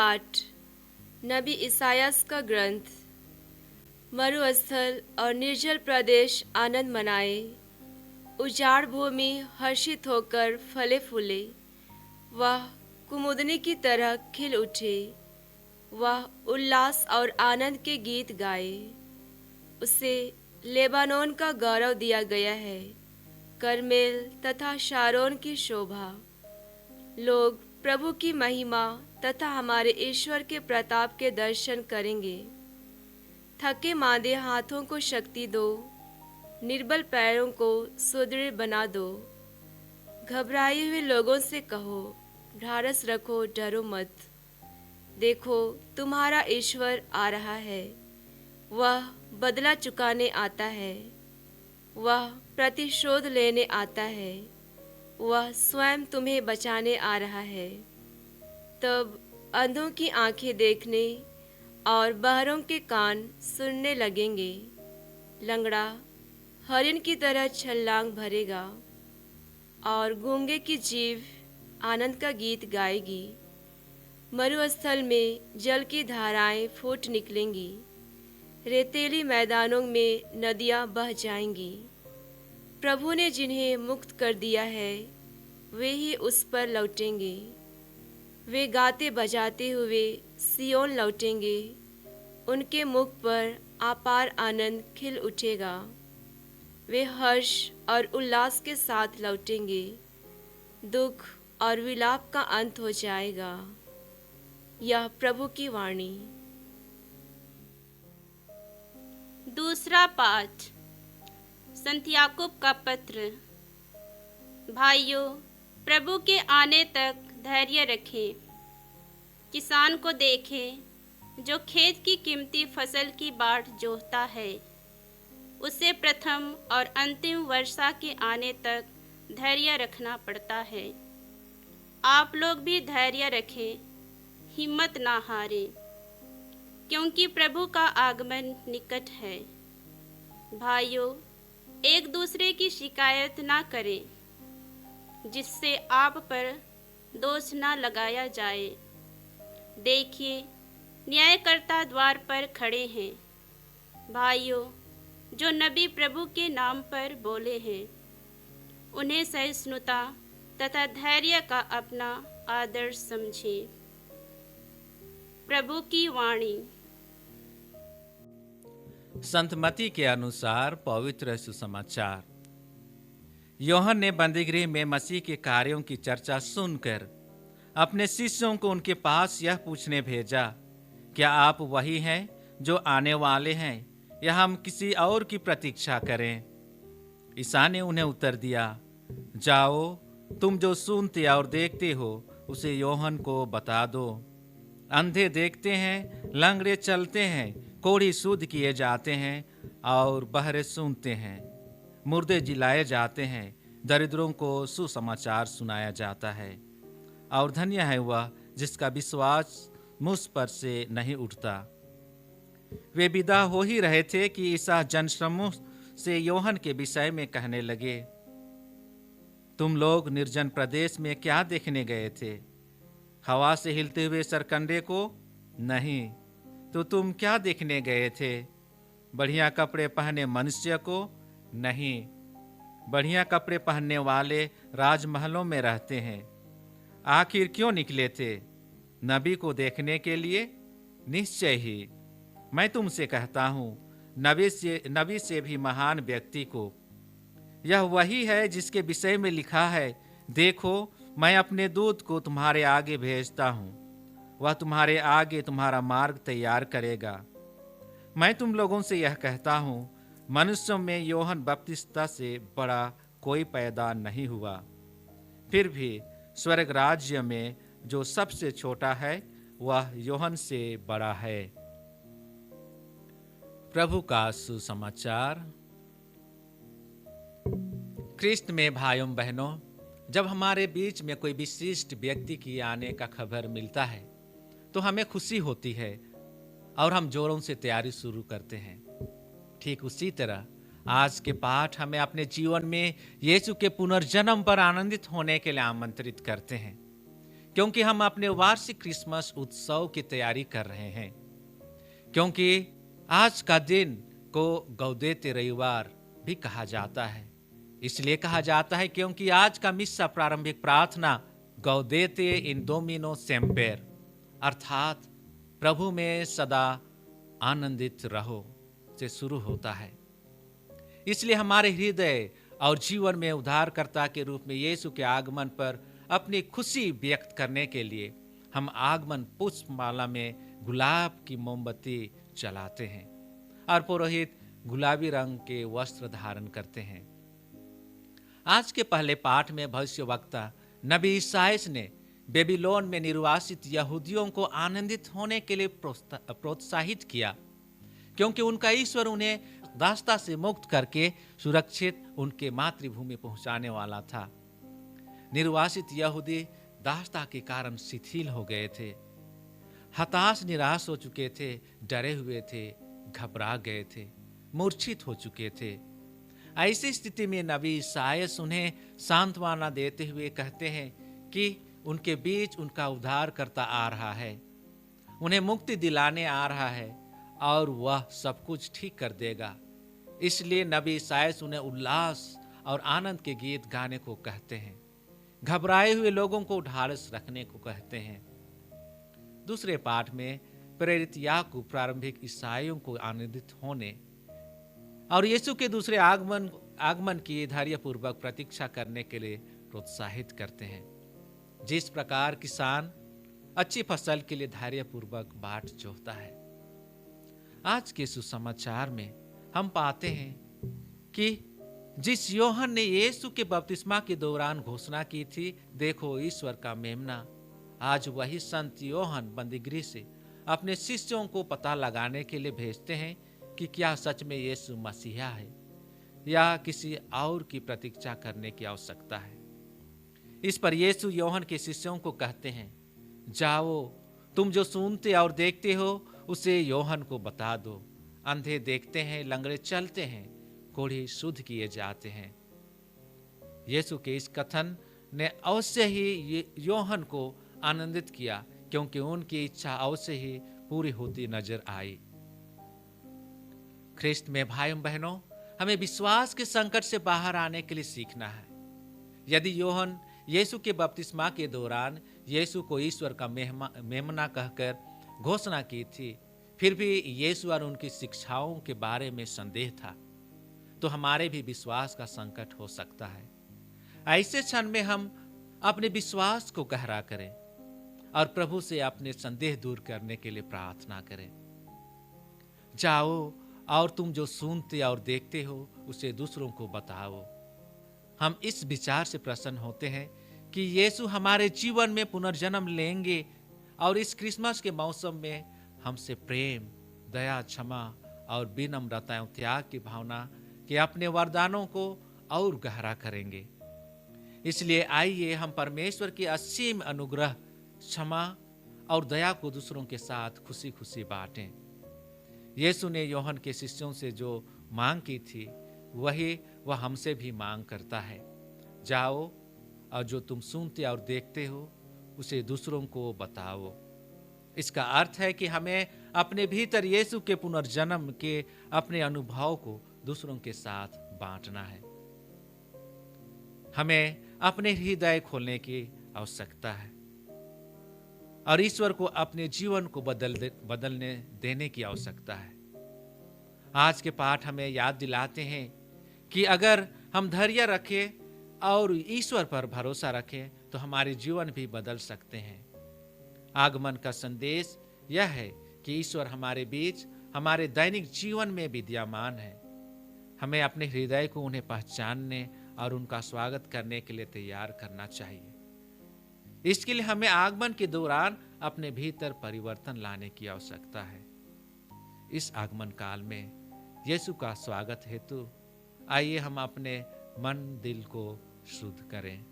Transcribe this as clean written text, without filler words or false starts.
पाठ नबी इसायास का ग्रंथ। मरुस्थल और निर्जल प्रदेश आनंद मनाए, उजाड़ भूमि हर्षित होकर फले फूले। वह कुमुदनी की तरह खिल उठे, वह उल्लास और आनंद के गीत गाए। उसे लेबानोन का गौरव दिया गया है, करमेल तथा शारोन की शोभा। लोग प्रभु की महिमा तथा हमारे ईश्वर के प्रताप के दर्शन करेंगे। थके मांदे हाथों को शक्ति दो, निर्बल पैरों को सुदृढ़ बना दो। घबराए हुए लोगों से कहो, ढाढ़स रखो, डरो मत। देखो, तुम्हारा ईश्वर आ रहा है, वह बदला चुकाने आता है, वह प्रतिशोध लेने आता है, वह स्वयं तुम्हें बचाने आ रहा है। तब अंधों की आंखें देखने और बहरों के कान सुनने लगेंगे। लंगड़ा हरिण की तरह छलांग भरेगा और गूंगे की जीभ आनंद का गीत गाएगी। मरुस्थल में जल की धाराएं फूट निकलेंगी, रेतीली मैदानों में नदियां बह जाएंगी। प्रभु ने जिन्हें मुक्त कर दिया है, वे ही उस पर लौटेंगे। वे गाते बजाते हुए सियोन लौटेंगे, उनके मुख पर अपार आनंद खिल उठेगा। वे हर्ष और उल्लास के साथ लौटेंगे, दुख और विलाप का अंत हो जाएगा। यह प्रभु की वाणी। दूसरा पाठ संत याकूब का पत्र। भाइयों, प्रभु के आने तक धैर्य रखें। किसान को देखें जो खेत की कीमती फसल की बाट जोहता है। उसे प्रथम और अंतिम वर्षा के आने तक धैर्य रखना पड़ता है। आप लोग भी धैर्य रखें, हिम्मत ना हारें, क्योंकि प्रभु का आगमन निकट है। भाइयों, एक दूसरे की शिकायत ना करें, जिससे आप पर दोष ना लगाया जाए। देखिए, न्यायकर्ता द्वार पर खड़े हैं। भाइयों, जो नबी प्रभु के नाम पर बोले हैं, उन्हें सहिष्णुता तथा धैर्य का अपना आदर्श समझें। प्रभु की वाणी। संत मत्ती के अनुसार पवित्र सुसमाचार। यूहन्ना ने बंदीगृह में मसीह के कार्यों की चर्चा सुनकर अपने शिष्यों को उनके पास यह पूछने भेजा, क्या आप वही हैं जो आने वाले हैं, या हम किसी और की प्रतीक्षा करें? ईसा ने उन्हें उत्तर दिया, जाओ, तुम जो सुनते और देखते हो उसे यूहन्ना को बता दो। अंधे देखते हैं, लंगड़े चलते हैं, कोढ़ी शुद्ध किए जाते हैं और बहरे सुनते हैं, मुर्दे जिलाए जाते हैं, दरिद्रों को सुसमाचार सुनाया जाता है। और धन्य है वह जिसका विश्वास मुझ पर से नहीं उठता। वे विदा हो ही रहे थे कि ईसा जनसमूह से यूहन्ना के विषय में कहने लगे, तुम लोग निर्जन प्रदेश में क्या देखने गए थे? हवा से हिलते हुए सरकंडे को? नहीं। तो तुम क्या देखने गए थे? बढ़िया कपड़े पहने मनुष्य को? नहीं। बढ़िया कपड़े पहनने वाले राजमहलों में रहते हैं। आखिर क्यों निकले थे? नबी को देखने के लिए? निश्चय ही, मैं तुमसे कहता हूँ, नबी से भी महान व्यक्ति को। यह वही है जिसके विषय में लिखा है, देखो, मैं अपने दूत को तुम्हारे आगे भेजता हूँ, वह तुम्हारे आगे तुम्हारा मार्ग तैयार करेगा। मैं तुम लोगों से यह कहता हूँ, मनुष्यों में यूहन्ना बपतिस्मा से बड़ा कोई पैदा नहीं हुआ। फिर भी स्वर्ग राज्य में जो सबसे छोटा है वह यूहन्ना से बड़ा है। प्रभु का सुसमाचार। ख्रिस्त में भाइयों बहनों, जब हमारे बीच में कोई विशिष्ट व्यक्ति की आने का खबर मिलता है तो हमें खुशी होती है और हम जोरों से तैयारी शुरू करते हैं। ठीक उसी तरह आज के पाठ हमें अपने जीवन में यीशु के पुनर्जन्म पर आनंदित होने के लिए आमंत्रित करते हैं, क्योंकि हम अपने वार्षिक क्रिसमस उत्सव की तैयारी कर रहे हैं। क्योंकि आज का दिन को गौदेते रविवार भी कहा जाता है। इसलिए कहा जाता है क्योंकि आज का मिस्सा प्रारंभिक प्रार्थना गौदेते इन डोमिनो सेम्पेर अर्थात प्रभु में सदा आनंदित रहो से शुरू होता है। इसलिए हमारे हृदय और जीवन में उद्धारकर्ता के रूप में यीशु के आगमन पर अपनी खुशी व्यक्त करने के लिए हम आगमन पुष्पमाला में गुलाब की मोमबत्ती जलाते हैं और पुरोहित गुलाबी रंग के वस्त्र धारण करते हैं। आज के पहले पाठ में भविष्यवक्ता नबी ईसायास ने बेबीलोन में निर्वासित यहूदियों को आनंदित होने के लिए प्रोत्साहित किया, क्योंकि उनका ईश्वर उन्हें दासता से मुक्त करके सुरक्षित उनके मातृभूमि पहुंचाने वाला था। निर्वासित यहूदी दासता के कारण शिथिल हो गए थे, हताश निराश हो चुके थे, डरे हुए थे, घबरा गए थे, मूर्छित हो चुके थे। ऐसी स्थिति में नबी ईसायास उन्हें सांत्वना देते हुए कहते हैं कि उनके बीच उनका उद्धारकर्ता आ रहा है, उन्हें मुक्ति दिलाने आ रहा है और वह सब कुछ ठीक कर देगा। इसलिए नबी ईसायास उन्हें उल्लास और आनंद के गीत गाने को कहते हैं, घबराए हुए लोगों को ढाढ़स रखने को कहते हैं। दूसरे पाठ में प्रेरित याकूब प्रारंभिक ईसाइयों को आनंदित होने और यीशु के दूसरे आगमन की धैर्यपूर्वक प्रतीक्षा करने के लिए प्रोत्साहित करते हैं। जिस प्रकार किसान अच्छी फसल के लिए धैर्यपूर्वक बाट जोतता है। आज के सुसमाचार में हम पाते हैं कि जिस योहन ने यीशु के बपतिस्मा के दौरान घोषणा की थी, देखो ईश्वर का मेमना, आज वही संत योहन बंदीगृह से अपने शिष्यों को पता लगाने के लिए भेजते हैं कि क्या सच में यीशु मसीहा है या किसी और की प्रतीक्षा करने की आवश्यकता है। इस पर यीशु योहन के शिष्यों को कहते हैं, जाओ, तुम जो सुनते और देखते हो उसे योहन को बता दो। अंधे देखते हैं, लंगड़े चलते हैं, कोढ़ी शुद्ध किए जाते हैं। यीशु के इस कथन ने अवश्य ही योहन को आनंदित किया, क्योंकि उनकी इच्छा अवश्य ही पूरी होती नजर आई। ख्रिस्त में भाइयों बहनों, हमें विश्वास के संकट से बाहर आने के लिए सीखना है। यदि योहन यीशु के बपतिस्मा के दौरान यीशु को ईश्वर का मेमना कहकर घोषणा की थी, फिर भी यीशु और उनकी शिक्षाओं के बारे में संदेह था, तो हमारे भी विश्वास का संकट हो सकता है। ऐसे क्षण में हम अपने विश्वास को गहरा करें और प्रभु से अपने संदेह दूर करने के लिए प्रार्थना करें। जाओ और तुम जो सुनते और देखते हो उसे दूसरों को बताओ। हम इस विचार से प्रसन्न होते हैं कि यीशु हमारे जीवन में पुनर्जन्म लेंगे और इस क्रिसमस के मौसम में हमसे प्रेम, दया, क्षमा और विनम्रता एवं त्याग की भावना के अपने वरदानों को और गहरा करेंगे। इसलिए आइए हम परमेश्वर की असीम अनुग्रह, क्षमा और दया को दूसरों के साथ खुशी खुशी बांटें। यीशु ने योहन के शिष्यों से जो मांग की थी, वही वह हमसे भी मांग करता है। जाओ और जो तुम सुनते और देखते हो उसे दूसरों को बताओ। इसका अर्थ है कि हमें अपने भीतर यीशु के पुनर्जन्म के अपने अनुभव को दूसरों के साथ बांटना है। हमें अपने हृदय खोलने की आवश्यकता है और ईश्वर को अपने जीवन को बदलने देने की आवश्यकता है। आज के पाठ हमें याद दिलाते हैं कि अगर हम धैर्य रखें और ईश्वर पर भरोसा रखें तो हमारे जीवन भी बदल सकते हैं। आगमन का संदेश यह है कि ईश्वर हमारे बीच, हमारे दैनिक जीवन में विद्यमान है। हमें अपने हृदय को उन्हें पहचानने और उनका स्वागत करने के लिए तैयार करना चाहिए। इसके लिए हमें आगमन के दौरान अपने भीतर परिवर्तन लाने की आवश्यकता है। इस आगमन काल में यीशु का स्वागत हेतु आइए हम अपने मन दिल को शुद्ध करें।